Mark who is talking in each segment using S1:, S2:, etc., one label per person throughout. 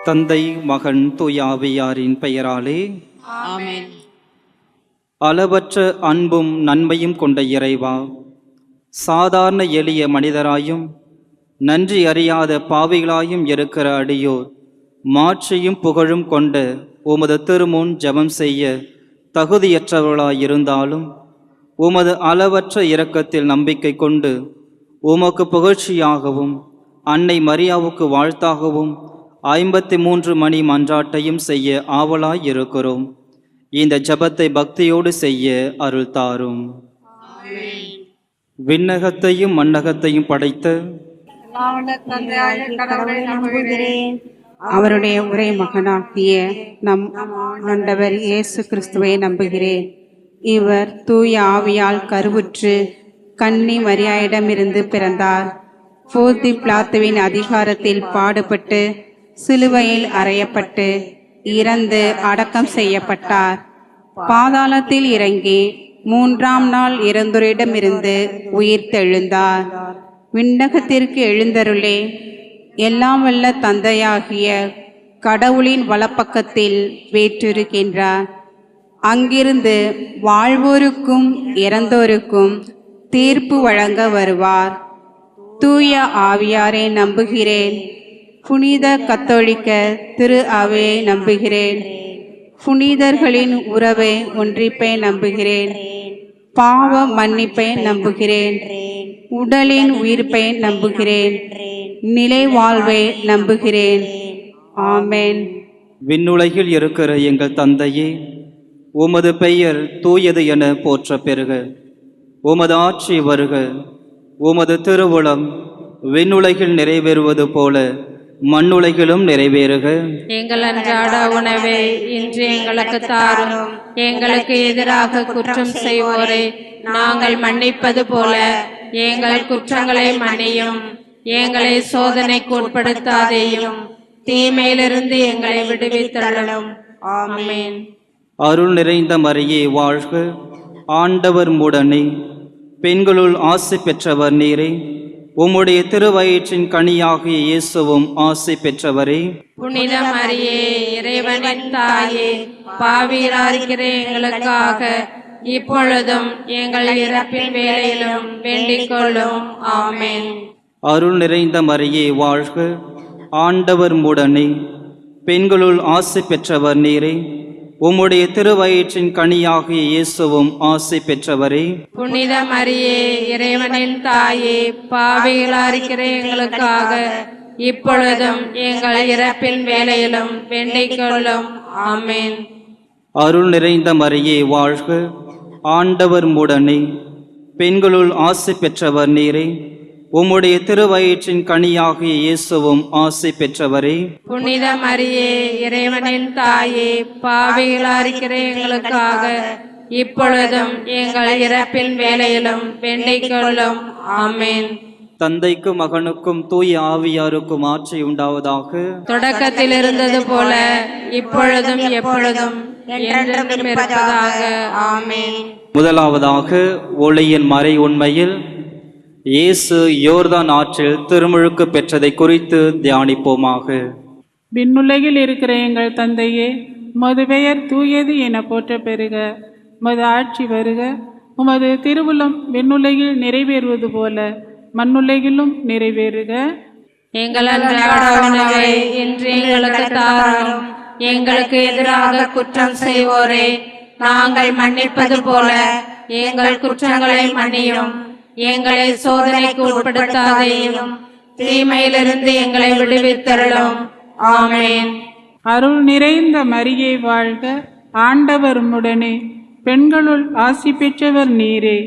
S1: தந்தை, மகன், தூய ஆவியாரின் பெயராலே
S2: ஆமென்.
S1: அளவற்ற அன்பும் நன்மையும் கொண்ட இறைவா, சாதாரண எளிய மனிதராயும் நன்றி அறியாத பாவிகளாயும் இருக்கிற அடியோர் மாட்சியும் புகழும் கொண்ட உமது திருமுன் ஜெபம் செய்ய தகுதியற்றவர்களாயிருந்தாலும் உமது அளவற்ற இரக்கத்தில் நம்பிக்கை கொண்டு உமக்கு புகழ்ச்சியாகவும் அன்னை மரியாவுக்கு வாழ்த்தாகவும் 53 மணி மன்றாட்டையும் செய்ய ஆவலாயிருக்கிறோம். இந்த ஜெபத்தை பக்தியோடு செய்ய அருள் தாரும். விண்ணகத்தையும் மண்ணகத்தையும் படைத்த
S3: அவருடைய ஒரே மகனாகிய நம் ஆண்டவர் இயேசு கிறிஸ்துவை நம்புகிறேன். இவர் தூய ஆவியால் கருவுற்று கன்னி மரியாயிடமிருந்து பிறந்தார். போத்தி பிலாத்துவின் அதிகாரத்தில் பாடுபட்டு சிலுவையில் அறையப்பட்டு இறந்து அடக்கம் செய்யப்பட்டார். பாதாளத்தில் இறங்கி 3ஆம் நாள் இறந்தோரிடமிருந்து உயிர்த்தெழுந்தார். விண்ணகத்திற்கு எழுந்தருளே எல்லாம் வல்ல தந்தையாகிய கடவுளின் வலப்பக்கத்தில் வீற்றிருக்கின்றார். அங்கிருந்து வாழ்வோருக்கும் இறந்தோருக்கும் தீர்ப்பு வழங்க வருவார். தூய ஆவியாரை நம்புகிறேன். புனித கத்தோலிக்க திரு அவையை நம்புகிறேன். புனிதர்களின் உறவை ஒன்றிப்பை நம்புகிறேன். பாவ மன்னிப்பை நம்புகிறேன். உடலின் உயிர்ப்பை நம்புகிறேன். நிலை வாழ்வை நம்புகிறேன். ஆமென்.
S1: விண்ணுலகில் இருக்கிற எங்கள் தந்தையே, உமது பெயர் தூயது என போற்ற பெறுக. உமது ஆட்சி வருக. உமது திருவுளம் விண்ணுலகில் நிறைவேறுவது போல மண்ணுலகிலும் நிறைவேறுக.
S2: எங்கள் அன்றாட உணவை இன்று எங்களுக்கு தாரும். எங்களுக்கு எதிராக குற்றம் செய்வோரை நாங்கள் மன்னிப்பது போல எங்கள் குற்றங்களை மன்னியும். எங்களை சோதனைக்கு உட்படுத்தாதேயும், தீமையிலிருந்து எங்களை விடுவித்தருளும். ஆமென்.
S1: அருள் நிறைந்த மரியே வாழ்க. ஆண்டவர் உடனே, பெண்களுள் ஆசி பெற்றவர் நீரே. உம்முடைய திருவயிற்றின் கனியாகிய இயேசுவும் ஆசி பெற்றவரே.
S2: புனித மரியே, இறைவனின் தாயே, பாவியராகிற எங்களுக்காக இப்பொழுதும் எங்கள் இறப்பின் வேளையிலும் வேண்டிக் கொள்ளும். ஆமென்.
S1: அருள் நிறைந்த மரியே வாழ்க. ஆண்டவர் உடனே, பெண்களுள் ஆசி பெற்றவர் நீரே. உம்முடைய திருவயிற்றின் கனியாகிய இயேசுவும் ஆசி பெற்றவரே.
S2: புனித மரியே, இறைவனின் தாயே, பாவிகளாகிற எங்களுக்காக இப்பொழுதும் எங்கள் இறப்பின் வேளையிலும் வேண்டிக் கொள்ளும். ஆமென்.
S1: அருள் நிறைந்த மரியே வாழ்க. ஆண்டவர் உடனே, பெண்களுள் ஆசி பெற்றவர் நீரே. உம்முடைய திருவயிற்றின் கனியாகிய இயேசுவும் ஆசி பெற்றவரே.
S2: புனித மரியே, இறைவனின் தாயே, பாவிகளாகிற எங்களுக்காக இப்பொழுதும் எங்கள் இறப்பின் வேளையிலும் வேண்டிக் கொள்ளும். ஆமென்.
S1: தந்தைக்கும் மகனுக்கும் தூய ஆவியாருக்கும் ஆட்சி உண்டாவதாக.
S2: தொடக்கத்தில் இருந்தது போல இப்பொழுதும் எப்பொழுதும் என்றென்றும் இருப்பதாக. ஆமென்.
S1: முதலாவதாக ஒளியின் மறை உண்மையில் இயேசு யோர்தான் ஆற்றில் திருமுழுக்கு பெற்றதை குறித்து தியானிப்போமாக.
S4: விண்ணுலகில் இருக்கிற எங்கள் தந்தையே, உமது பெயர் தூயது என போற்ற பெறுக. உமது ஆட்சி வருக. உமது திருவுளம் விண்ணுலகில் நிறைவேறுவது போல மண்ணுலகிலும் நிறைவேறுக.
S2: எங்கள் அன்றாட உணவை இன்று எங்களுக்கு தாரும். எங்களுக்கு எதிராக குற்றம் செய்வோரை நாங்கள் மன்னிப்பது போல எங்கள் குற்றங்களை மன்னியும். எங்களை சோதனைக்கு உட்படுத்தாதேயும், தீமையிலிருந்து எங்களை விடுவித்தருளும். ஆமென்.
S4: அருள் நிறைந்த மரியே வாழ்க. ஆண்டவர் உம்முடனே, பெண்களுள் ஆசி பெற்றவர் நீரே.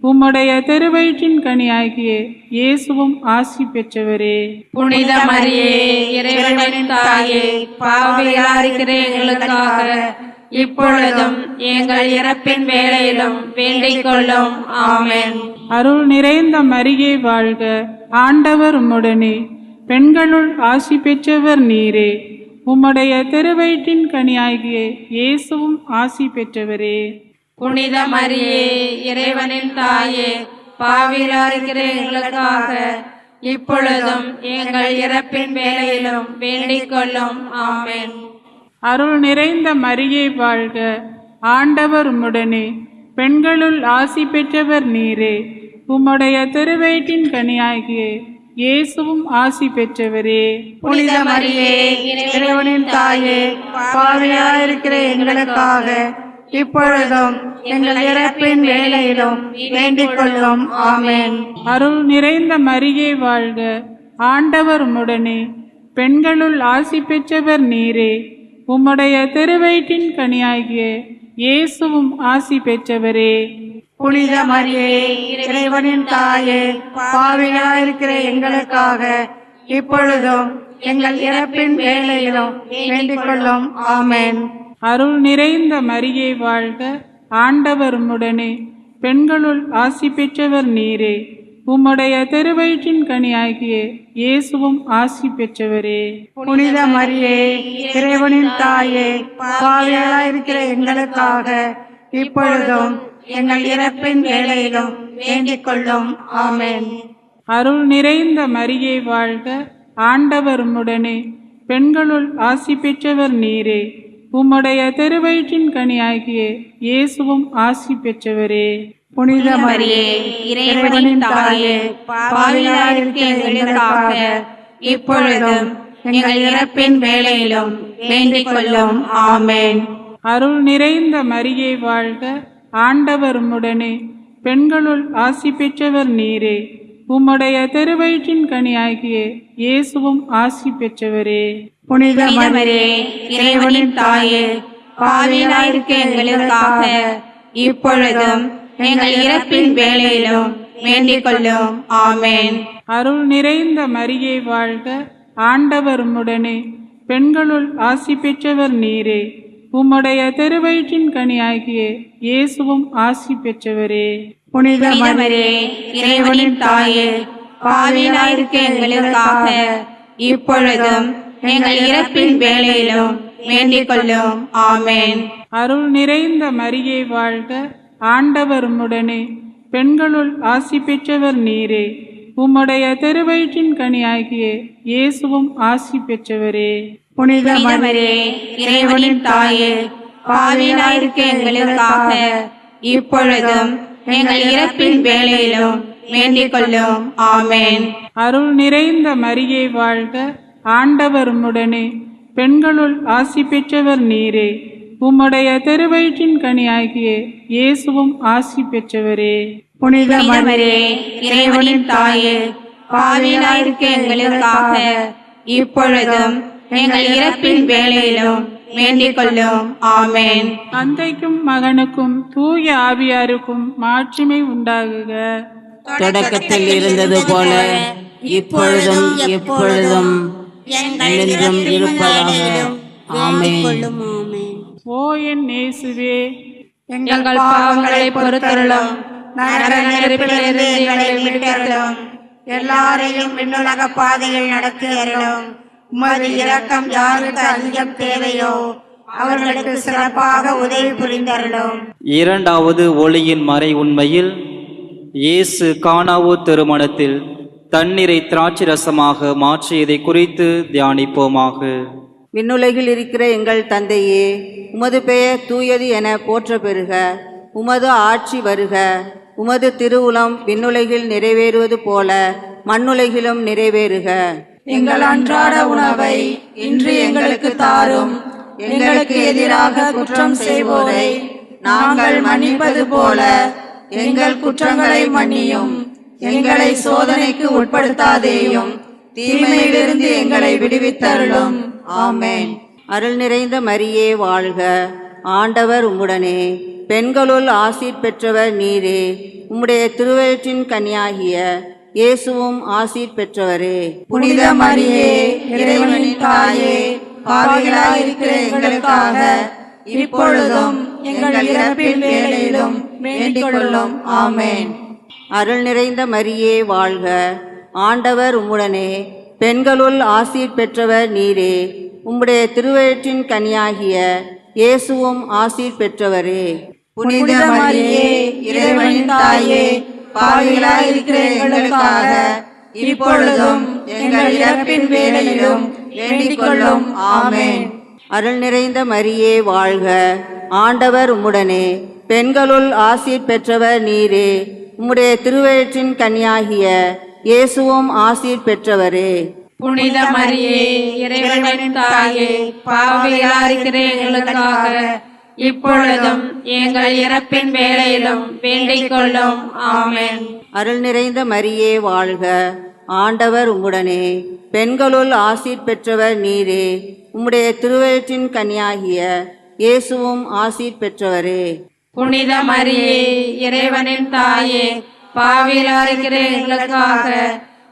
S4: உம்முடைய திருவயிற்றின் கனியாகிய இயேசுவும் ஆசி பெற்றவரே.
S2: புனித மரியே, இறைவனின் தாயே, பாவிகளாகிற எங்களுக்காக இப்பொழுதும் எங்கள் இறப்பின் வேளையிலும் வேண்டிக் கொள்ளும். ஆமென்.
S4: அருள் நிறைந்த மரியே வாழ்க. ஆண்டவர் உம்முடனே, பெண்களுள் ஆசி பெற்றவர் நீரே. உம்முடைய திருவயிற்றின் கனியாகிய இயேசுவும் ஆசி பெற்றவரே.
S2: புனித மரியே, இறைவனின் தாயே, பாவிகளாகிற எங்களுக்காக இப்பொழுதும் எங்கள் இறப்பின் வேளையிலும் வேண்டிக் கொள்ளும். ஆமென்.
S4: அருள் நிறைந்த மரியே வாழ்க, ஆண்டவர் உம்முடனே, பெண்களுள் ஆசி பெற்றவர் நீரே. உம்முடைய திருவயிற்றின் கனியாகிய இயேசுவும் ஆசி பெற்றவரே.
S2: புனித மரியே, இறைவனின் தாயே, பாவியாயிருக்கிற எங்களுக்காக இப்பொழுதும் எங்கள் இறப்பின் வேளையிலும் வேண்டிக் கொள்ளும். ஆமென்.
S4: அருள் நிறைந்த மரியே வாழ்க, ஆண்டவர் உம்முடனே, பெண்களுள் ஆசி பெற்றவர் நீரே. உம்முடைய திருவயிற்றின் கனியாகிய இயேசுவும் ஆசி பெற்றவரே.
S2: புனித மரியே, இறைவனின் தாயே, பாவியாயிருக்கிற எங்களுக்காக இப்பொழுதும் எங்கள் இறப்பின் வேளையிலும் வேண்டிக் கொள்ளும். ஆமென்.
S4: அருள் நிறைந்த மரியே வாழ்க, ஆண்டவர் உம்முடனே, பெண்களுள் ஆசி பெற்றவர் நீரே. உம்முடைய திருவயிற்றின் கனியாகிய இயேசுவும் ஆசி பெற்றவரே.
S2: புனித மரியே, இறைவனின் தாயே, பாவியாயிருக்கிற எங்களுக்காக இப்பொழுதும் எங்கள் இறப்பின் வேளையிலும் வேண்டிக் கொள்ளும். ஆமென்.
S4: அருள் நிறைந்த மரியே வாழ்க, ஆண்டவர் உம்முடனே, பெண்களுள் ஆசி பெற்றவர் நீரே. உம்முடைய திருவயிற்றின் கனியாகிய இயேசுவும் ஆசி பெற்றவரே.
S2: புனித மரியே, இறைவனின் தாயே, பாவியாயிருக்கிற எங்களுக்காக இப்பொழுதும் எங்கள் இறப்பின் வேளையிலும் வேண்டிக் கொள்ளும். ஆமென்.
S4: அருள் நிறைந்த மரியே வாழ்க, ஆண்டவர் உம்முடனே, பெண்களுள் ஆசி பெற்றவர் நீரே. உம்முடைய திருவயிற்றின் கனியாகிய இயேசுவும் ஆசி பெற்றவரே.
S2: புனித மரியே, இறைவனின் தாயே, பாவியாயிருக்கிற எங்களுக்காக இப்பொழுதும் எங்கள் இறப்பின் வேளையிலும் வேண்டிக் கொள்ளும். ஆமென்.
S4: அருள் நிறைந்த மரியே வாழ்க, ஆண்டவர் உம்முடனே, பெண்களுள் ஆசி பெற்றவர் நீரே. உம்முடைய திருவயிற்றின் கனியாகிய இயேசுவும் ஆசி பெற்றவரே.
S2: புனித மரியே, இறைவனின் தாயே, பாவியாயிருக்கிற எங்களுக்காக இப்பொழுதும் எங்கள் இறப்பின் வேளையிலும் வேண்டிக் கொள்ளும். ஆமென்.
S4: அருள் நிறைந்த மரியே வாழ்க, ஆண்டவர் உம்முடனே, பெண்களுள் ஆசி பெற்றவர் நீரே. உம்முடைய திருவயிற்றின் கனியாகிய இயேசுவும் ஆசி பெற்றவரே.
S2: புனித மரியே, இறைவனின் தாயே, பாவியாயிருக்கிற எங்களுக்காக இப்பொழுதும் எங்கள் இறப்பின் வேளையிலும் வேண்டிக் கொள்ளும். ஆமென்.
S4: அருள் நிறைந்த மரியே வாழ்க, ஆண்டவர் உம்முடனே, பெண்களுள் ஆசி பெற்றவர் நீரே. உம்முடைய திருவயிற்றின் கனியாகிய இயேசுவும் ஆசி பெற்றவரே.
S2: புனித மரியே, இறைவனின் தாயே, பாவியாயிருக்கிற எங்களுக்காக இப்பொழுதும் எங்கள் இறப்பின் வேளையிலும் வேண்டிக் கொள்ளும். ஆமென்.
S4: தந்தைக்கும் மகனுக்கும் தூய ஆவியாருக்கும் மாட்சிமை உண்டாகுக.
S5: தொடக்கத்தில் இருந்தது போல இப்பொழுதும் எப்பொழுதும் என்றும் இருப்பதாக. ஆமென்.
S4: ஓ என் இயேசுவே,
S2: எங்கள் பாவங்களை பொறுத்தருளும், நரக நெருப்பிலிருந்து எங்களை மீட்டருளும், எல்லாரையும் விண்ணுலக பாதையில் நடத்தி அருளும். உமது இரக்கம் யாருக்கு அதிகம் தேவையோ அவர்களுக்கு சிறப்பாக உதவி புரிந்தருளும்.
S1: இரண்டாவது ஒளியின் மறை உண்மையில் இயேசு கானாவூ திருமணத்தில் தண்ணீரை திராட்சை ரசமாக மாற்றியதை குறித்து தியானிப்போமாக.
S5: விண்ணுலகில் இருக்கிற எங்கள் தந்தையே, உமது பெயர் தூயது என போற்ற பெறுக. உமது ஆட்சி வருக. உமது திருவுளம் விண்ணுலகில் நிறைவேறுவது போல மண்ணுலகிலும் நிறைவேறுக.
S2: எங்கள் அன்றாட உணவை இன்று எங்களுக்கு தாரும். எங்களுக்கு எதிராக குற்றம் செய்வோரை நாங்கள் மன்னிப்பது போல எங்கள் குற்றங்களை மன்னியும். எங்களை சோதனைக்கு உட்படுத்தாதேயும், தீமையிலிருந்து எங்களை விடுவித்தருளும். ஆமென்.
S5: அருள் நிறைந்த மரியே வாழ்க, ஆண்டவர் உம்முடனே, பெண்களுள் ஆசீர் பெற்றவர் நீரே. உம்முடைய திருவயிற்றின் கனியாகிய இயேசுவும் ஆசீர் பெற்றவரே.
S2: புனித மரியே, இறைவனின் தாயே, பாவிகளாயிருக்கிற எங்களுக்காக இப்பொழுதும் எங்கள் இறப்பின் வேளையிலும் வேண்டிக் கொள்ளும். ஆமென்.
S5: அருள் நிறைந்த மரியே வாழ்க, ஆண்டவர் உம்முடனே, பெண்களுள் ஆசீர் பெற்றவர் நீரே. உம்முடைய திருவயிற்றின் கனியாகிய இயேசுவும் ஆசீர் பெற்றவரே.
S2: புனித மரியே, இறைவனின் தாயே, பாவிகளாயிருக்கிற எங்களுக்காக இப்பொழுதும் எங்கள் இறப்பின் வேளையிலும் வேண்டிக் கொள்ளும். ஆமென்.
S5: அருள் நிறைந்த மரியே வாழ்க, ஆண்டவர் உம்முடனே, பெண்களுள் ஆசீர் பெற்றவர் நீரே. உம்முடைய திருவயிற்றின் கன்னியாகிய இயேசுவும் ஆசீர் பெற்றவரே.
S2: புனித மரியே, இறைவனின் தாயே, பாவிகளாயிருக்கிற எங்களுக்காக இப்பொழுதும் எங்கள் இறப்பின் வேளையிலும் வேண்டிக் கொள்ளும். ஆமென்.
S5: அருள் நிறைந்த மரியே வாழ்க, ஆண்டவர் உம்முடனே, பெண்களுள் ஆசீர் பெற்றவர் நீரே. உம்முடைய திருவயிற்றின் கன்னியாகிய இயேசுவும் ஆசீர் பெற்றவரே.
S2: புனித மரியே, இறைவனின் தாயே, பாவிகளாயிருக்கிற எங்களுக்காக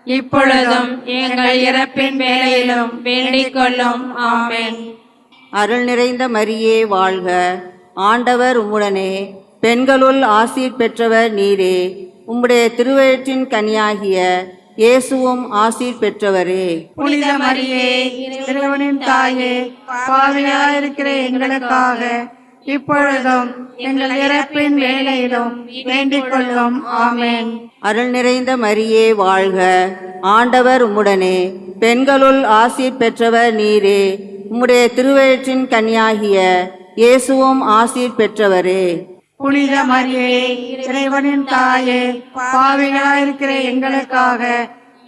S2: இப்பொழுதும் எங்கள் இறப்பின் வேளையிலும் வேண்டிக் கொள்ளும். ஆமென்.
S5: அருள் நிறைந்த மரியே வாழ்க, ஆண்டவர் உம்முடனே, பெண்களுள் ஆசீர் பெற்றவர் நீரே. உம்முடைய திருவயிற்றின் கன்னியாகிய இயேசுவும் ஆசீர் பெற்றவரே.
S2: புனித மரியே, இறைவனின் தாயே, பாவிகளாயிருக்கிற எங்களுக்காக இப்பொழுதும் எங்கள் இறப்பின் வேளையிலும் வேண்டிக் கொள்ளும். ஆமென்.
S5: அருள் நிறைந்த மரியே வாழ்க, ஆண்டவர் உம்முடனே, பெண்களுள் ஆசீர் பெற்றவர் நீரே. உம்முடைய திருவயிற்றின் கன்னியாகிய இயேசுவும் ஆசீர் பெற்றவரே.
S2: புனித மரியே, இறைவனின் தாயே, பாவிகளாயிருக்கிற எங்களுக்காக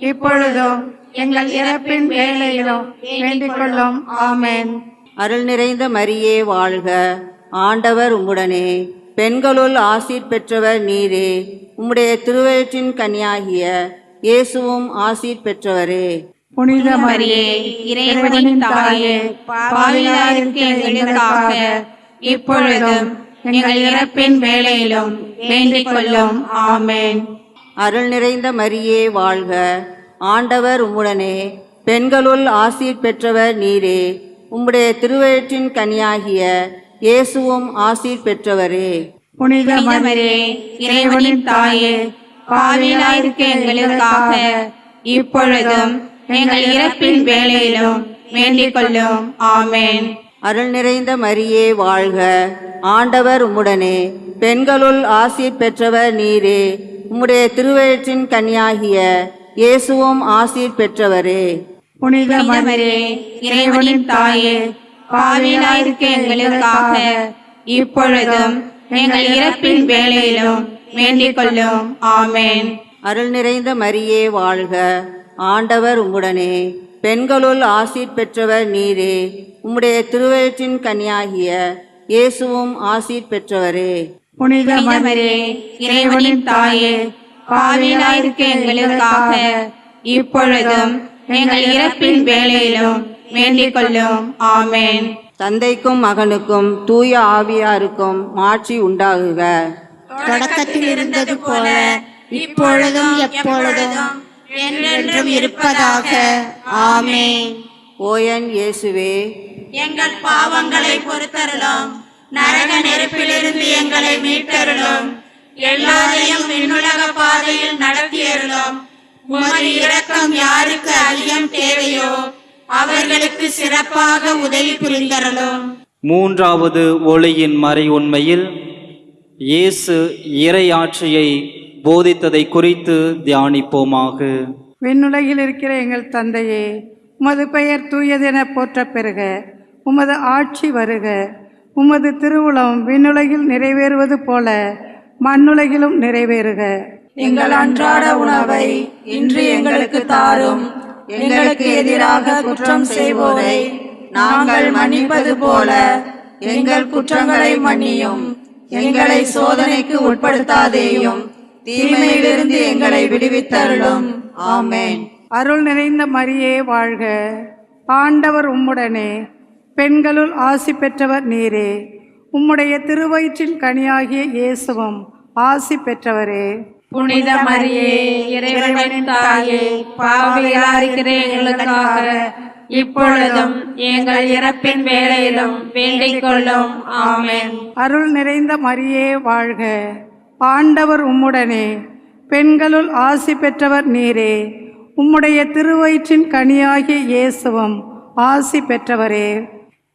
S2: இப்பொழுதும் எங்கள் இறப்பின் வேளையிலும் வேண்டிக் கொள்ளும். ஆமென்.
S5: அருள் நிறைந்த மரியே வாழ்க, ஆண்டவர் உம்முடனே, பெண்களுள் ஆசீர் பெற்றவர் நீரே. உம்முடைய திருவயிற்றின் கன்னியாகிய இயேசுவும் ஆசீர் பெற்றவரே.
S2: புனித மரியே, இறைவனின் தாயே, பாவிகளாயிருக்கிற எங்களுக்காக இப்பொழுதும் எங்கள் இறப்பின் வேளையிலும் வேண்டிக் கொள்ளும். ஆமென்.
S5: அருள் நிறைந்த மரியே வாழ்க, ஆண்டவர் உம்முடனே, பெண்களுள் ஆசீர் பெற்றவர் நீரே. உம்முடைய திருவயிற்றின் கன்னியாகிய இயேசுவும் ஆசீர் பெற்றவரே.
S2: புனித மரியே, இறைவனின் தாயே, பாவிகளாயிருக்கிற எங்களுக்காக இப்பொழுதும் எங்கள் இறப்பின் வேளையிலும் வேண்டிக் கொள்ளும். ஆமென்.
S5: அருள் நிறைந்த மரியே வாழ்க, ஆண்டவர் உம்முடனே, பெண்களுள் ஆசீர் பெற்றவர் நீரே. உம்முடைய திருவயிற்றின் கன்னியாகிய இயேசுவும் ஆசீர் பெற்றவரே.
S2: புனித மரியே, இறைவனின் தாயே, பாவிகளாயிருக்கிற எங்களுக்காக இப்பொழுதும் எங்கள் இறப்பின் வேளையிலும் வேண்டிக் கொள்ளும். ஆமென்.
S5: அருள் நிறைந்த மரியே வாழ்க, ஆண்டவர் உம்முடனே, பெண்களுள் ஆசீர் பெற்றவர் நீரே. உம்முடைய திருவயிற்றின் கன்னியாகிய இயேசுவும் ஆசீர் பெற்றவரே.
S2: புனித மரியே, இறைவனின் தாயே, பாவிகளாயிருக்கிற எங்களுக்காக இப்பொழுதும் எங்கள் இறப்பின் வேளையிலும் வேண்டிக் கொள்ளும். ஆமென்.
S5: தந்தைக்கும் மகனுக்கும் தூய ஆவியாருக்கும் மாட்சி உண்டாகுக.
S2: தொடக்கத்தில் இருந்தது போல இப்பொழுதும் எப்பொழுதும் என்றென்றும் இருப்பதாக. ஆமென்.
S5: ஓயன் இயேசுவே,
S2: எங்கள் பாவங்களை பொறுத்தருளும், நரக நெருப்பிலிருந்து எங்களை மீட்டருளும், எல்லாரையும் விண்ணுலக பாதையில் நடத்தியருளும். உமது இரக்கம் யாருக்கு அதிகம் தேவையோ அவர்களுக்கு சிறப்பாக உதவி புரிந்தருளும்.
S1: மூன்றாவது ஒளியின் மறை உண்மையில் இயேசு இறையாட்சியை போதித்ததை குறித்து தியானிப்போமாக.
S6: விண்ணுலகில் இருக்கிற எங்கள் தந்தையே, உமது பெயர் தூயதென போற்ற பெறுக. உமது ஆட்சி வருக. உமது திருவுளம் விண்ணுலகில் நிறைவேறுவது போல மண்ணுலகிலும் நிறைவேறுக.
S2: எங்கள் அன்றாட உணவை இன்று எங்களுக்கு தாரும். எங்களுக்கு எதிராக குற்றம் செய்வோரை நாங்கள் மன்னிப்பது போல எங்கள் குற்றங்களை மன்னியும். எங்களை சோதனைக்கு உட்படுத்தாதேயும், தீமையிலிருந்து எங்களை விடுவித்தருளும். ஆமென்.
S6: அருள் நிறைந்த மரியே வாழ்க, ஆண்டவர் உம்முடனே, பெண்களுள் ஆசி பெற்றவர் நீரே. உம்முடைய திருவயிற்றின் கனியாகிய இயேசுவும் ஆசி பெற்றவரே.
S2: புனித மரியே, இறைவனின் தாயே, பாவிகளாயிருக்கிற எங்களுக்காக இப்பொழுதும் எங்கள் இறப்பின் வேளையிலும் வேண்டிக் கொள்ளும். ஆமென்.
S6: அருள் நிறைந்த மரியே வாழ்க, ஆண்டவர் உம்முடனே, பெண்களுள் ஆசி பெற்றவர் நீரே. உம்முடைய திருவயிற்றின் கனியாகிய இயேசுவும் ஆசி பெற்றவரே.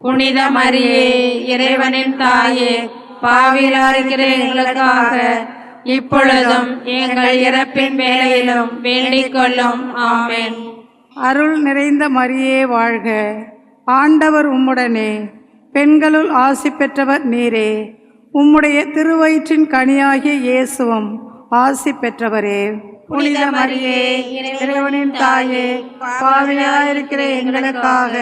S2: புனித மரியே, இறைவனின் தாயே, பாவிகளாயிருக்கிற எங்களுக்காக இப்பொழுதும் எங்கள் இறப்பின் வேளையிலும் வேண்டிக் கொள்ளும். ஆமென்.
S6: அருள் நிறைந்த மரியே வாழ்க, ஆண்டவர் உம்முடனே, பெண்களுள் ஆசி பெற்றவர் நீரே. உம்முடைய திருவயிற்றின் கனியாகிய இயேசுவும் ஆசி பெற்றவரே.
S2: புனித மரியே, இறைவனின் தாயே, பாவியாயிருக்கிற எங்களுக்காக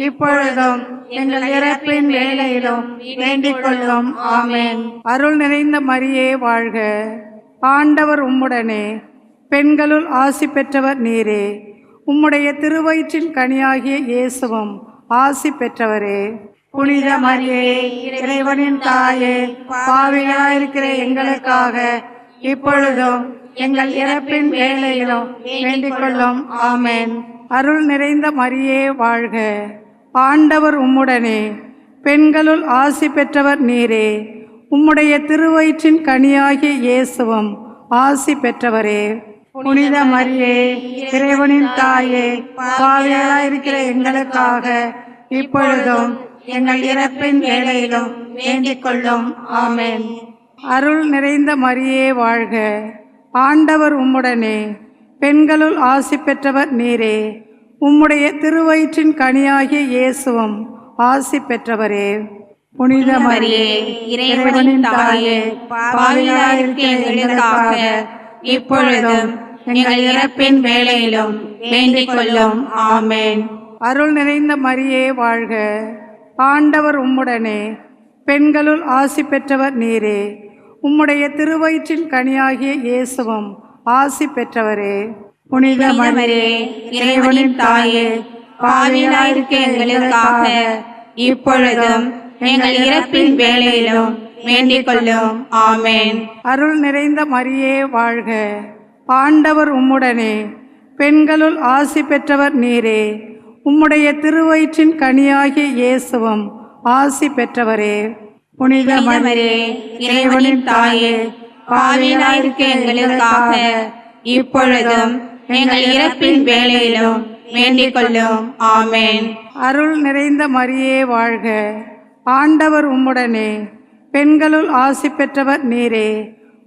S2: இப்பொழுதும் எங்கள் இறப்பின் வேளையிலும் வேண்டிக் கொள்ளும். ஆமென்.
S6: அருள் நிறைந்த மரியே வாழ்க, ஆண்டவர் உம்முடனே, பெண்களுள் ஆசி பெற்றவர் நீரே. உம்முடைய திருவயிற்றின் கனியாகிய இயேசுவும் ஆசி பெற்றவரே.
S2: புனித மரியே, இறைவனின் தாயே, பாவியாயிருக்கிற எங்களுக்காக இப்பொழுதும் எங்கள் இறப்பின் வேளையிலும் வேண்டிக் கொள்ளும். ஆமென்.
S6: அருள் நிறைந்த மரியே வாழ்க, ஆண்டவர் உம்முடனே, பெண்களுள் ஆசி பெற்றவர் நீரே. உம்முடைய திருவயிற்றின் கனியாகிய இயேசுவும் ஆசி பெற்றவரே.
S2: புனித மரியே, இறைவனின் தாயே, பாவியாயிருக்கிற எங்களுக்காக இப்பொழுதும் எங்கள் இறப்பின் வேளையிலும் வேண்டிக் கொள்ளும். ஆமென்.
S6: அருள் நிறைந்த மரியே வாழ்க, ஆண்டவர் உம்முடனே, பெண்களுள் ஆசி பெற்றவர் நீரே. உம்முடைய திருவயிற்றின் கனியாகிய இயேசுவும் ஆசி பெற்றவரே.
S2: புனித மரியே, இறைவனின் தாயே, பாவியாயிருக்கிற எங்களுக்காக இப்பொழுதும் எங்கள் இறப்பின் வேளையிலும் வேண்டிக் கொள்ளும். ஆமென்.
S6: அருள் நிறைந்த மரியே வாழ்க, ஆண்டவர் உம்முடனே, பெண்களுள் ஆசி பெற்றவர் நீரே. உம்முடைய திருவயிற்றின் கனியாகிய இயேசுவும் ஆசி பெற்றவரே.
S2: புனித மரியே, இறைவனின் தாயே, பாவியாயிருக்கிற எங்களுக்காக இப்பொழுதும் எங்கள் இறப்பின் வேளையிலும் வேண்டிக் கொள்ளும். ஆமென்.
S6: அருள் நிறைந்த மரியே வாழ்க, ஆண்டவர் உம்முடனே, பெண்களுள் ஆசி பெற்றவர் நீரே. உம்முடைய திருவயிற்றின் கனியாகிய இயேசுவும் ஆசி பெற்றவரே.
S2: புனித மரியே, இறைவனின் தாயே, பாவியாயிருக்கிற எங்களுக்காக இப்பொழுதும் எங்கள் இறப்பின் வேளையிலும் வேண்டிக் கொள்ளும். ஆமென்.
S6: அருள் நிறைந்த மரியே வாழ்க, ஆண்டவர் உம்முடனே, பெண்களுள் ஆசி பெற்றவர் நீரே.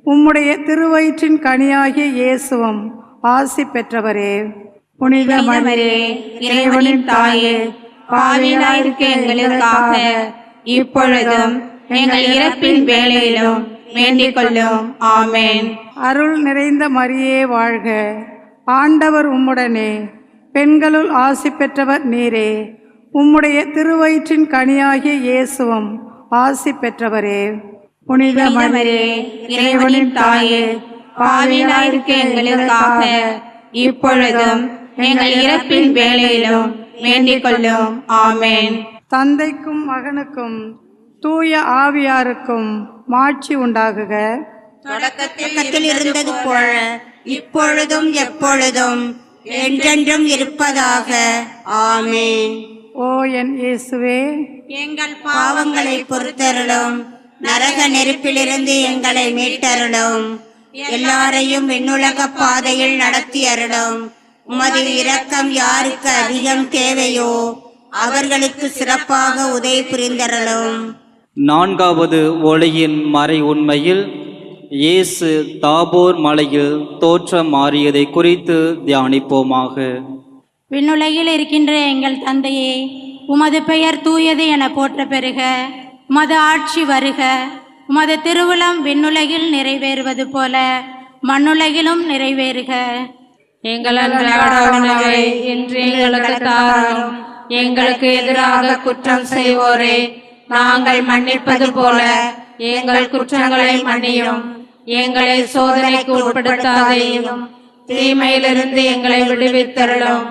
S6: உம்முடைய திருவயிற்றின் கனியாகிய இயேசுவும் ஆசி பெற்றவரே.
S2: புனித மரியே, இறைவனின் தாயே, பாவியாயிருக்கிற எங்களுக்காக இப்பொழுதும் எங்கள் இறப்பின் வேளையிலும் வேண்டிக் கொள்ளும். ஆமென்.
S6: அருள் நிறைந்த மரியே வாழ்க, ஆண்டவர் உம்முடனே, பெண்களுள் ஆசி பெற்றவர் நீரே. உம்முடைய திருவயிற்றின் கனியாகிய இயேசுவும் ஆசி பெற்றவரே.
S2: புனித மரியே, இறைவனின் தாயே, பாவியாயிருக்கிற எங்களுக்காக இப்பொழுதும் எங்கள் இறப்பின் வேளையிலும் வேண்டிக் கொள்ளும். ஆமென்.
S6: தந்தைக்கும் மகனுக்கும் தூய ஆவியாருக்கும் மாட்சி உண்டாகுக.
S7: தொடக்கத்தில் இருந்தது போல இப்பொழுதும் எப்பொழுதும் என்றென்றும் இருப்பதாக. ஆமென்.
S6: ஓ என் இயேசுவே,
S7: எங்கள் பாவங்களை பொறுத்தருளும், நரக நெருப்பிலிருந்து எங்களை மீட்டருளும், எல்லாரையும் விண்ணுலக பாதையில் நடத்தி அருளும். உமது இரக்கம் யாருக்கு அதிகம் தேவையோ அவர்களுக்கு சிறப்பாக உதவி புரிந்தருளும்.
S1: நான்காவது ஒளியின் மறை உண்மையில் இயேசு தாபோர் மலையில் தோற்றம் மாறியதை குறித்து தியானிப்போமாக.
S8: விண்ணுலகில் இருக்கின்ற எங்கள் தந்தையே, உமது பெயர் தூயது என போற்ற பெறுக. உமது ஆட்சி வருக. உமது திருவுளம் விண்ணுலகில் நிறைவேறுவது போல மண்ணுலகிலும் நிறைவேறுக.
S2: எங்கள் அன்றாட உணவை இன்று எங்களுக்கு தாரும். எங்களுக்கு எதிராக குற்றம் செய்வோரை நாங்கள் மன்னிப்பது போல எங்கள் குற்றங்களை மன்னியும். எங்களை சோதனைக்கு உட்படுத்தாதேயும், தீமையிலிருந்து எங்களை விடுவித்தருளும்.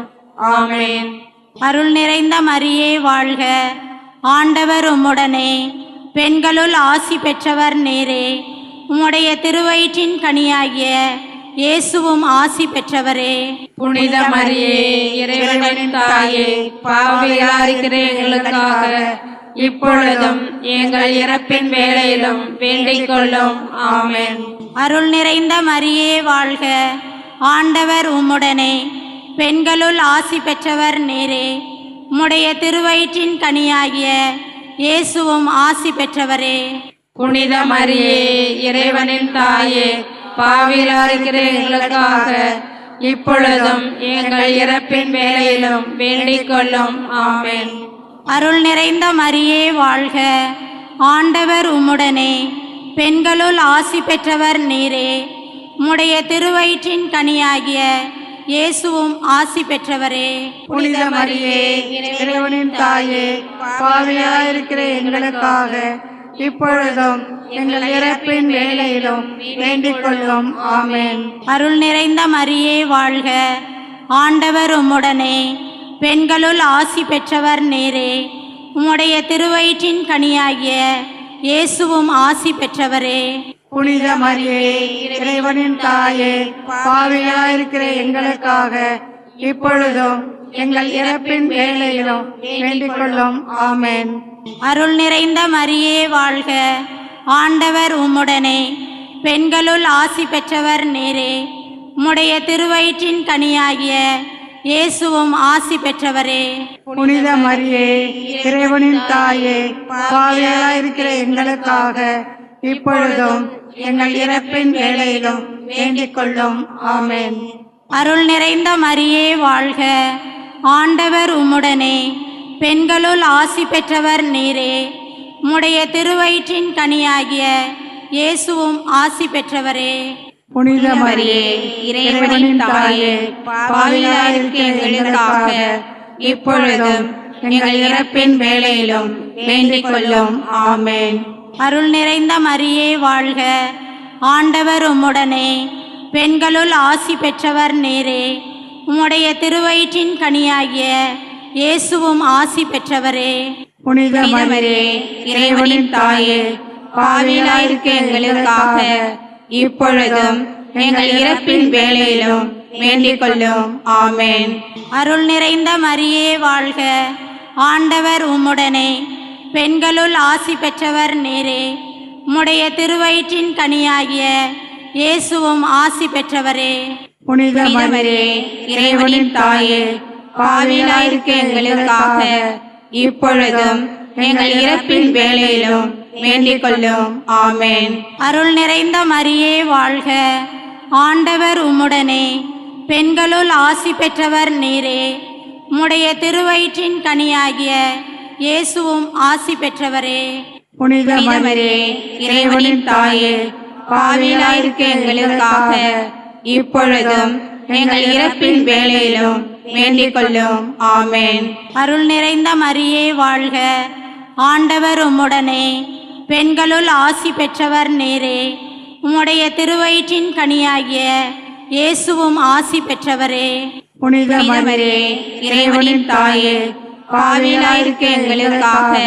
S2: ஆமென்.
S8: அருள் நிறைந்த மரியே வாழ்க, ஆண்டவர் உம்முடனே, பெண்களுள் ஆசி பெற்றவர் நீரே. உம்முடைய திருவயிற்றின் கனியாகிய இயேசுவும் ஆசி பெற்றவரே.
S2: புனித மரியே, இறைவனின் தாயே, பாவியாயிருக்கிற எங்களுக்காக இப்பொழுதும் எங்கள் இறப்பின் வேளையிலும் வேண்டிக் கொள்ளும். ஆமென்.
S8: அருள் நிறைந்த மரியே வாழ்க, ஆண்டவர் உம்முடனே, பெண்களுள் ஆசி பெற்றவர் நீரே. உம்முடைய திருவயிற்றின் கனியாகிய இயேசுவும் ஆசி பெற்றவரே.
S2: புனித மரியே இறைவனின் தாயே, பாவிகளாயிருக்கிற எங்களுக்காக இப்பொழுதும் எங்கள் இறப்பின் வேளையிலும் வேண்டிக் கொள்ளும். ஆமென்.
S8: அருள் நிறைந்த மரியே வாழ்க, ஆண்டவர் உம்முடனே, பெண்களுள் ஆசி பெற்றவர் நீரே. உம்முடைய திருவயிற்றின் கனியாகிய இயேசுவும் ஆசி பெற்றவரே.
S6: புனித மரியே இறைவனின் தாயே, பாவியாயிருக்கிற எங்களுக்காக இப்பொழுதும் எங்கள் இறப்பின் வேளையிலும் வேண்டிக் கொள்ளும். ஆமென்.
S8: அருள் நிறைந்த மரியே வாழ்க, ஆண்டவர் உம்முடனே, பெண்களுள் ஆசி பெற்றவர் நீரே. உம்முடைய திருவயிற்றின் கனியாகிய இயேசுவும் ஆசி பெற்றவரே.
S6: புனித மரியே இறைவனின் தாயே, பாவியாயிருக்கிற எங்களுக்காக இப்பொழுதும் எங்கள் இறப்பின் வேளையிலும் வேண்டிக் கொள்ளும். ஆமென்.
S8: அருள் நிறைந்த மரியே வாழ்க, ஆண்டவர் உம்முடனே, பெண்களுள் ஆசி பெற்றவர் நீரே. உம்முடைய திருவயிற்றின் கனியாகிய இயேசுவும் ஆசி பெற்றவரே.
S6: புனித மரியே இறைவனின் தாயே, பாவியாயிருக்கிற எங்களுக்காக இப்பொழுதும் எங்கள் இறப்பின் வேளையிலும் வேண்டிக் கொள்ளும். ஆமென்.
S8: அருள் நிறைந்த மரியே வாழ்க, ஆண்டவர் உம்முடனே, பெண்களுள் ஆசி பெற்றவர் நீரே. உம்முடைய திருவயிற்றின் கனியாகிய இயேசுவும் ஆசி பெற்றவரே.
S6: புனித மரியே இறைவனின் தாயே, பாவியாயிருக்கிற எங்களுக்காக இப்பொழுதும் எங்கள் இறப்பின் வேளையிலும் வேண்டிக் கொள்ளும். ஆமென்.
S8: அருள் நிறைந்த மரியே வாழ்க, ஆண்டவர் உம்முடனே, பெண்களுள் ஆசி பெற்றவர் நீரே. உம்முடைய திருவயிற்றின் கனியாகிய இயேசுவும் ஆசி பெற்றவரே.
S6: புனித மரியே இறைவனின் தாயே, பாவியாயிருக்க எங்களுக்காக இப்பொழுதும் எங்கள் இறப்பின் வேளையிலும் வேண்டிக் கொள்ளும். ஆமென்.
S8: அருள் நிறைந்த மரியே வாழ்க, ஆண்டவர் உம்முடனே, பெண்களுள் ஆசி பெற்றவர் நீரே. உம்முடைய திருவயிற்றின் கனியாகிய இயேசுவும் ஆசி பெற்றவரே.
S6: புனித மரியே இறைவனின் தாயே, பாவியாயிருக்க எங்களுக்காக இப்பொழுதும் எங்கள் இறப்பின் வேளையிலும் வேண்டிக் கொள்ளும். ஆமென்.
S8: அருள் நிறைந்த மரியே வாழ்க, ஆண்டவர் உம்முடனே, பெண்களுள் ஆசி பெற்றவர் நீரே. உம்முடைய திருவயிற்றின் கனியாகிய இயேசுவும் ஆசி பெற்றவரே.
S6: புனித மரியே இறைவனின் தாயே, பாவியாயிருக்க எங்களுக்காக இப்பொழுதும் எங்கள் இறப்பின் வேளையிலும் வேண்டிக் கொள்ளும். ஆமென்.
S8: அருள் நிறைந்த மரியே வாழ்க, ஆண்டவர் உம்முடனே, பெண்களுள் ஆசி பெற்றவர் நீரே. உம்முடைய திருவயிற்றின் கனியாகிய இயேசுவும் ஆசி பெற்றவரே.
S6: புனித மரியே இறைவனின் தாயே, பாவியாயிருக்க எங்களுக்காக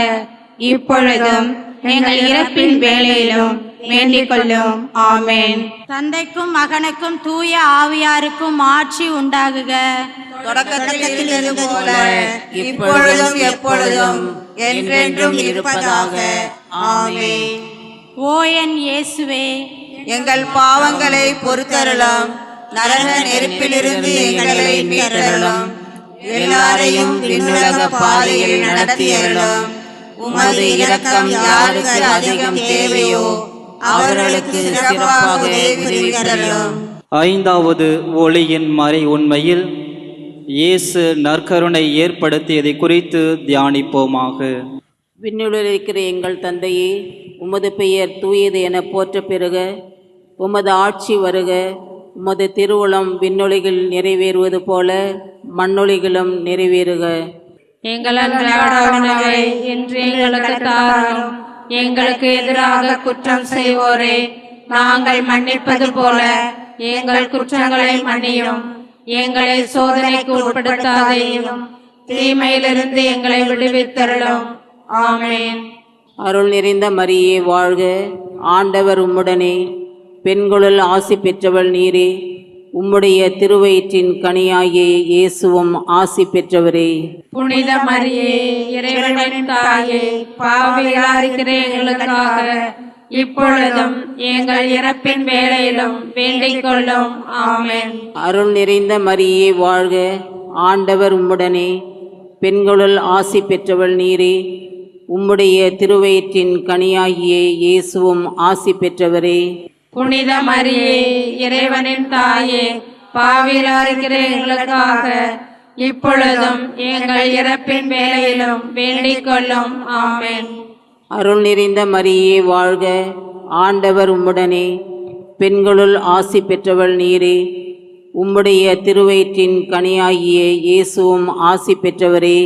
S6: இப்பொழுதும் எங்கள் இறப்பின் வேளையிலும் வேண்டிக் கொள்ளும். ஆமென்.
S8: தந்தைக்கும் மகனுக்கும் தூய ஆவியாருக்கும் ஆட்சி உண்டாகுக.
S5: தொடக்கத்தில் இருந்தது போல இப்பொழுதும் எப்பொழுதும் என்றென்றும் இருப்பதாக. ஆமென்.
S8: ஓ என் இயேசுவே,
S5: எங்கள் பாவங்களை பொறுத்தருளும், நரக நெருப்பிலிருந்து எங்களை மீட்டருளும், எல்லாரையும் விண்ணுலக பாதையில் நடத்தியருளும். உமது இரக்கம் யாருக்கு அதிகம் தேவையோ அவர்களுக்கு சிறப்பாக உதவியருளும்.
S1: ஐந்தாவது ஒளியின் மறை உண்மையில் இயேசு நற்கருணை ஏற்படுத்தியதை குறித்து தியானிப்போமாக.
S5: விண்ணுலகில் இருக்கிற எங்கள் தந்தையே, உமது பெயர் தூயது என போற்ற பெறுக. உமது ஆட்சி வருக. உமது திருவுளம் விண்ணுலகில் நிறைவேறுவது போல மண்ணுலகிலும் நிறைவேறுக.
S2: எங்கள் அன்றாட உணவை இன்று எங்களுக்கு தாரும். எங்களுக்கு எதிராக குற்றம் செய்வோரை நாங்கள் மன்னிப்பது போல எங்கள் குற்றங்களை மன்னியும். எங்களை சோதனைக்கு உட்படுத்தாதையும் தீமையிலிருந்து எங்களை விடுவித்தருளும். ஆமென்.
S5: அருள் நிறைந்த மரியே வாழ்க, ஆண்டவர் உம்முடனே, பெண்களுள் ஆசி பெற்றவள் நீரே. உம்முடைய திருவயிற்றின் கனியாகிய இயேசுவும் ஆசி பெற்றவரே.
S2: புனித மரியே இறைவனின் தாயே, பாவிகளாயிருக்கிற எங்களுக்காக இப்பொழுதும் எங்கள் இறப்பின் வேளையிலும் வேண்டிக் கொள்ளும். ஆமென்.
S5: அருள் நிறைந்த மரியே வாழ்க, ஆண்டவர் உம்முடனே, பெண்களுள் ஆசி பெற்றவள் நீரே. உம்முடைய திருவயிற்றின் கனியாகிய இயேசுவும் ஆசி பெற்றவரே.
S2: புனித மரியே, இறைவனின் தாயே, பாவிகளாய் இருக்கிற எங்களுக்காக இப்பொழுதும் எங்கள் இறப்பின் வேளையிலும் வேண்டிக் கொள்ளும். ஆமென்.
S5: அருள் நிறைந்த மரியே வாழ்க, ஆண்டவர் உம்முடனே, பெண்களுள் ஆசி பெற்றவள் நீரே. உம்முடைய திருவயிற்றின் கனியாகிய இயேசுவும் ஆசி பெற்றவரே.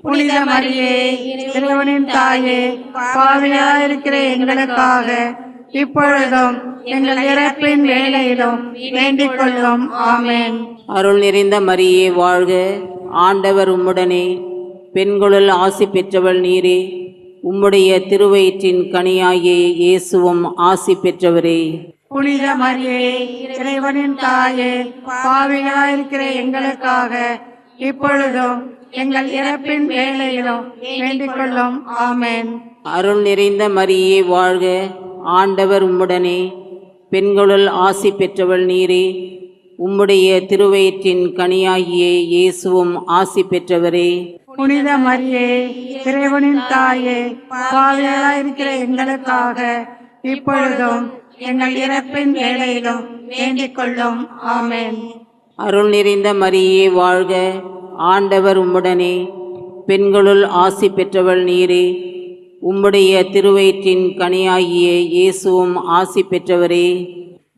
S6: புனித மரியே, இறைவனின் தாயே, பாவிகளாய் இருக்கிற எங்களுக்காக இப்பொழுதும் எங்கள் இறப்பின் வேளையிலும் வேண்டிக் கொள்ளும். ஆமென்.
S5: அருள் நிறைந்த மரியே வாழ்க, ஆண்டவர் உம்முடனே, பெண்களுள் ஆசி பெற்றவள் நீரே. உம்முடைய திருவயிற்றின் கனியாகிய இயேசுவும் ஆசி பெற்றவரே.
S6: புனித மரியே, இறைவனின் தாயே, பாவிகளாய் இருக்கிற எங்களுக்காக இப்பொழுதும் எங்கள் இறப்பின் வேளையிலும் வேண்டிக் கொள்ளும். ஆமென்.
S5: அருள் நிறைந்த மரியே வாழ்க, ஆண்டவர் உம்முடனே, பெண்களுள் ஆசி பெற்றவள் நீரே. உம்முடைய திருவயிற்றின் கனியாகிய இயேசுவும் ஆசி பெற்றவரே.
S6: புனித மரியே, இறைவனின் தாயே, பாவிகளாய் இருக்கிற எங்களுக்காக இப்பொழுதும் எங்கள் இறப்பின் வேளையிலும் வேண்டிக் கொள்ளும். ஆமென்.
S5: அருள் நிறைந்த மரியே வாழ்க, ஆண்டவர் உம்முடனே, பெண்களுள் ஆசி பெற்றவள் நீரே. உம்முடைய திருவயிற்றின் கனியாகிய இயேசுவும் ஆசி பெற்றவரே.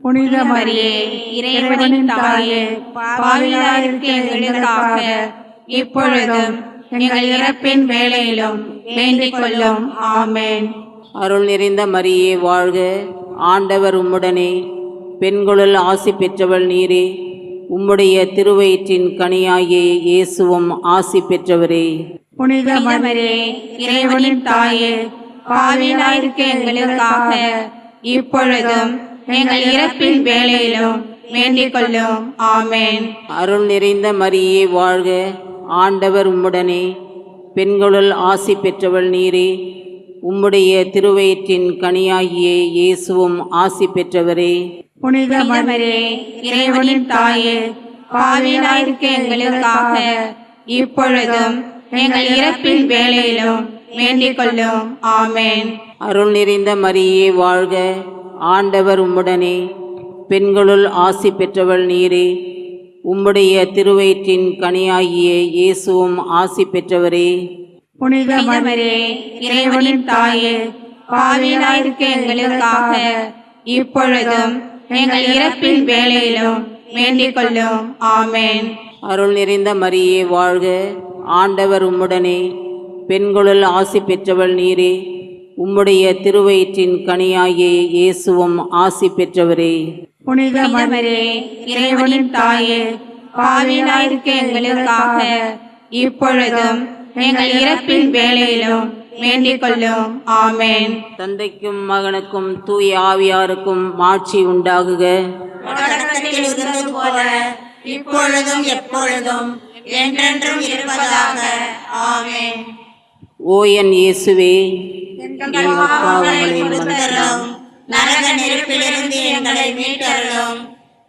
S6: புனித மரியே, இறைவனின் தாயே, பாவிகளாய் இருக்கிற எங்களுக்காக இப்பொழுதும் எங்கள் இறப்பின் வேளையிலும் வேண்டிக் கொள்ளும். ஆமென்.
S5: அருள் நிறைந்த மரியே வாழ்க, ஆண்டவர் உம்முடனே, பெண்களுள் ஆசி பெற்றவள் நீரே. உம்முடைய திருவயிற்றின் கனியாகிய இயேசுவும் ஆசி பெற்றவரே.
S6: புனித மரியே, இறைவனின் தாயே, பாவிகளாய் இருக்கிற எங்களுக்காக இப்பொழுதும் எங்கள் இறப்பின் வேளையிலும் வேண்டிக் கொள்ளும். ஆமென்.
S5: அருள் நிறைந்த மரியே வாழ்க, ஆண்டவர் உம்முடனே, பெண்களுள் ஆசி பெற்றவள் நீரே. உம்முடைய திருவயிற்றின் கனியாகிய இயேசுவும் ஆசி பெற்றவரே.
S6: புனித மரியே, இறைவனின் தாயே, பாவிகளாய் இருக்கிற எங்களுக்காக இப்பொழுதும் எங்கள் இறப்பின் வேளையிலும் வேண்டிக் கொள்ளும். ஆமென்.
S5: அருள் நிறைந்த மரியே வாழ்க, ஆண்டவர் உம்முடனே, பெண்களுள் ஆசி பெற்றவள் நீரே. உம்முடைய திருவயிற்றின் கனியாகிய இயேசுவும் ஆசி பெற்றவரே.
S6: புனித மரியே, இறைவனின் தாயே, பாவிகளாய் இருக்கிற எங்களுக்காக இப்பொழுதும் எங்கள் இறப்பின் வேளையிலும் வேண்டிக் கொள்ளும். ஆமென்.
S5: அருள் நிறைந்த மரியே வாழ்க, ஆண்டவர் உம்முடனே, பெண்களுள் ஆசி பெற்றவள் நீரே. உம்முடைய திருவயிற்றின் கனியாகிய இயேசுவும் ஆசி பெற்றவரே.
S6: புனித மரியே, இறைவனின் தாயே, பாவிகளாய் இருக்கிற எங்களுக்காக இப்பொழுதும் எங்கள் இறப்பின் வேளையிலும் வேண்டிக் கொள்ளும். ஆமென்.
S5: தந்தைக்கும் மகனுக்கும் தூய ஆவியாருக்கும் மாட்சி உண்டாகுக.
S7: தொடக்கத்தில் இருந்தது போல இப்பொழுதும் எப்பொழுதும் என்றென்றும் இருப்பதாக. ஆமென்.
S5: ஓ என் இயேசுவே,
S7: எங்கள் பாவங்களை பொறுத்தருளும், நரக நெருப்பிலிருந்து எங்களை மீட்டருளும்,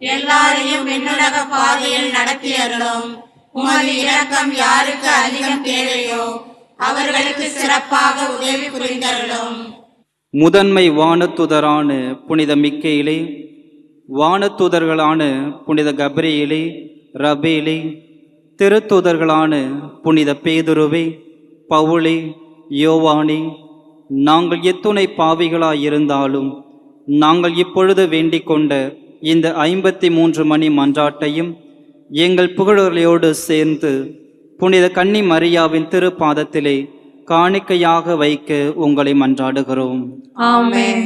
S7: எல்லாரையும் விண்ணுலக பாதையில் நடத்தியருளும். உமது இரக்கம் யாருக்கு அதிகம் தேவையோ அவர்களுக்கு சிறப்பாக உதவி புரிந்தருளும்.
S1: முதன்மை வானத்துதரான புனித மிக்கேலே, வானத்துதர்களான புனித கப்ரியேலே, ரபேலே, திருத்துதர்களான புனித பேதுருவே, பவுலே, யோவானே, நாங்கள் எத்துணை பாவிகளாயிருந்தாலும் நாங்கள் இப்பொழுது வேண்டிக் கொண்ட இந்த 53 மணி மன்றாட்டையும் எங்கள் புகழோடு சேர்ந்து புனித கன்னி மரியாவின் திருப்பாதத்திலே காணிக்கையாக வைக்க உங்களை மன்றாடுகிறோம்.
S2: ஆமென்.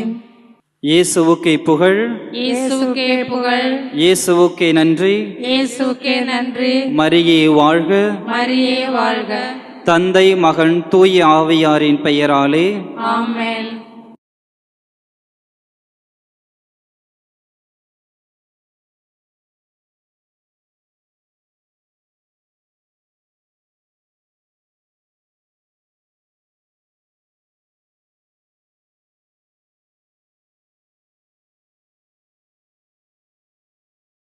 S1: இயேசுவுக்கே புகழ்,
S2: இயேசுவுக்கே புகழ்,
S1: இயேசுவுக்கே நன்றி,
S2: இயேசுவுக்கே நன்றி.
S1: மரியே வாழ்க.
S2: மரியே வாழ்க.
S1: தந்தை மகன் தூய ஆவியாரின் பெயராலே
S2: ஆமென்.